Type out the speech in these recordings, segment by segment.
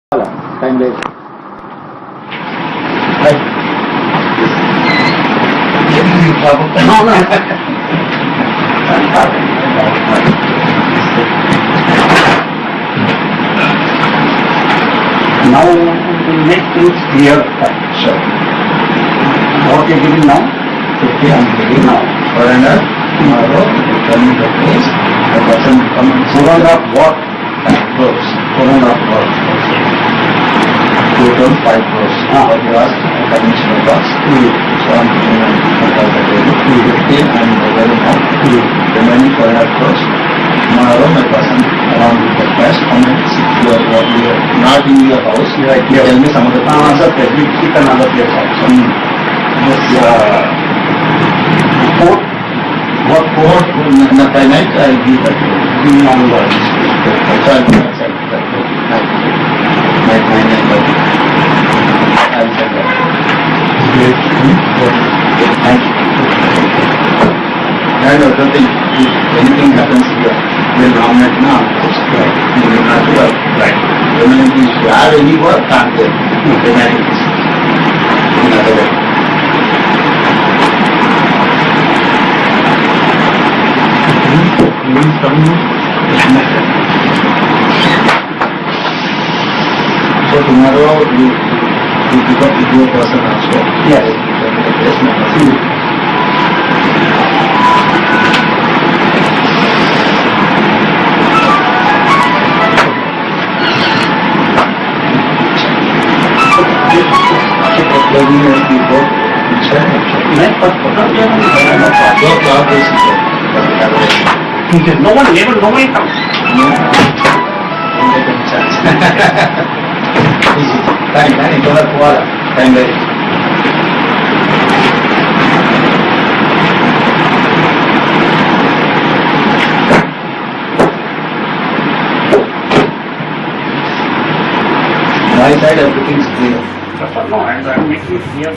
Time days. Right. No, no. Now we make things clear. Sure. What you're giving now? 50 I'm giving now. For another, tomorrow, you tell me the place, the person will come and say, what? 5 crores. 4.5 crores. Total 5 crores. What you asked, conventional cost. So I'm giving them 15 and very now. Remaining 4.5 crores. Tomorrow my person along with the cash comments what you are not in your house. You tell me some of the other place. We keep another place also. What port? By night I will give that to you. On the so I'll be outside that port. Night 9 I'll send that. Thank you. I don't think if anything happens here, we'll nominate now. You will not work. Right. If you have any work, can't get. Then I will another way. So tomorrow you pick up with your person also. Yes. No one ever, no one comes. Time, time very. My side everything is clear. No, I'm making it clear.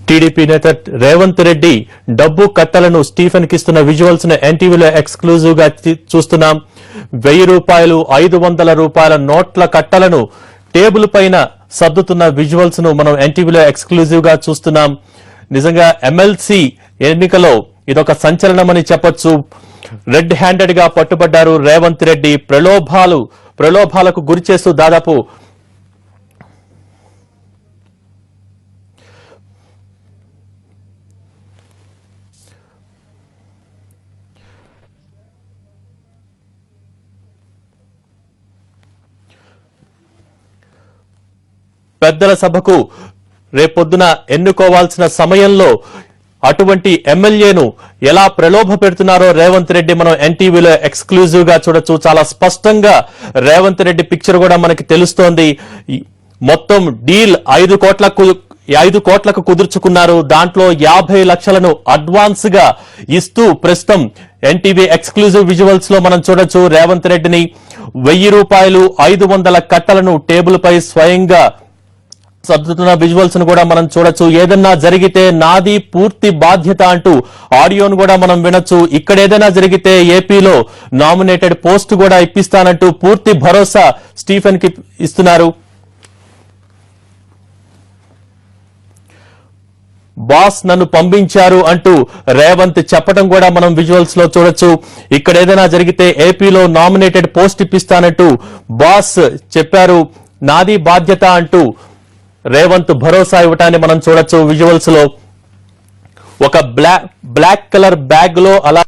TDP నేత రేవంత్ రెడ్డి డబ్బు కట్టలను Stephen కిస్తున్న visuals ను ఎన్టీవీలో exclusive గా చూస్తున్నాం. 1000 రూపాయలు 500 రూపాయల నోట్ల కట్టలను టేబుల్ పైన సర్దుతున్న విజువల్స్ ను మనం ఎన్టీవీలో ఎక్స్క్లూజివ్ గా చూస్తున్నాం. నిజంగా ఎమ్మెల్సీ ఎన్నికలో ఇదొక సంచలనమని చెప్పొచ్చు. రెడ్ హ్యాండెడ్ గా పట్టుబడ్డారు రేవంత్ రెడ్డి. ప్రలోభాలకు గురి చేస్తూ దాదాపు పెద్దల సభకు రేపొద్దున ఎన్నుకోవాల్సిన సమయంలో అటువంటి ఎమ్మెల్యేను ఎలా ప్రలోభ పెడుతున్నారో రేవంత్ రెడ్డి మనం ఎన్టీవీలో ఎక్స్క్లూజివ్ గా చూడొచ్చు. చాలా స్పష్టంగా రేవంత్ రెడ్డి పిక్చర్ కూడా మనకి తెలుస్తోంది. మొత్తం డీల్ 5 కోట్లకు కుదుర్చుకున్నారు. దాంట్లో 50 లక్షలను అడ్వాన్స్ గా ఇస్తూ ప్రస్తుతం ఎన్టీవీ ఎక్స్క్లూజివ్ విజువల్స్ లో మనం చూడొచ్చు రేవంత్ రెడ్డిని. 1000 రూపాయలు 500 కట్టలను టేబుల్ పై స్వయంగా సర్దుతున్న విజువల్స్ ను కూడా మనం చూడొచ్చు. ఏదన్నా జరిగితే నాది పూర్తి బాధ్యత అంటూ ఆడియోను కూడా మనం వినొచ్చు. ఇక్కడ ఏదైనా జరిగితే ఏపీలో నామినేటెడ్ పోస్ట్ కూడా ఇప్పిస్తానంటూ పూర్తి భరోసా స్టీఫెన్ కి ఇస్తున్నారు. బాస్ నన్ను పంపించారు అంటూ రేవంత్ చెప్పడం కూడా మనం విజువల్స్ లో చూడొచ్చు. ఇక్కడ ఏదైనా జరిగితే ఏపీలో నామినేటెడ్ పోస్ట్ ఇప్పిస్తానంటూ బాస్ చెప్పారు. నాది బాధ్యత అంటూ రేవంత్ భరోసా ఇవ్వటాన్ని మనం చూడొచ్చు విజువల్స్ లో. ఒక బ్లాక్ కలర్ బ్యాగ్ లో అలా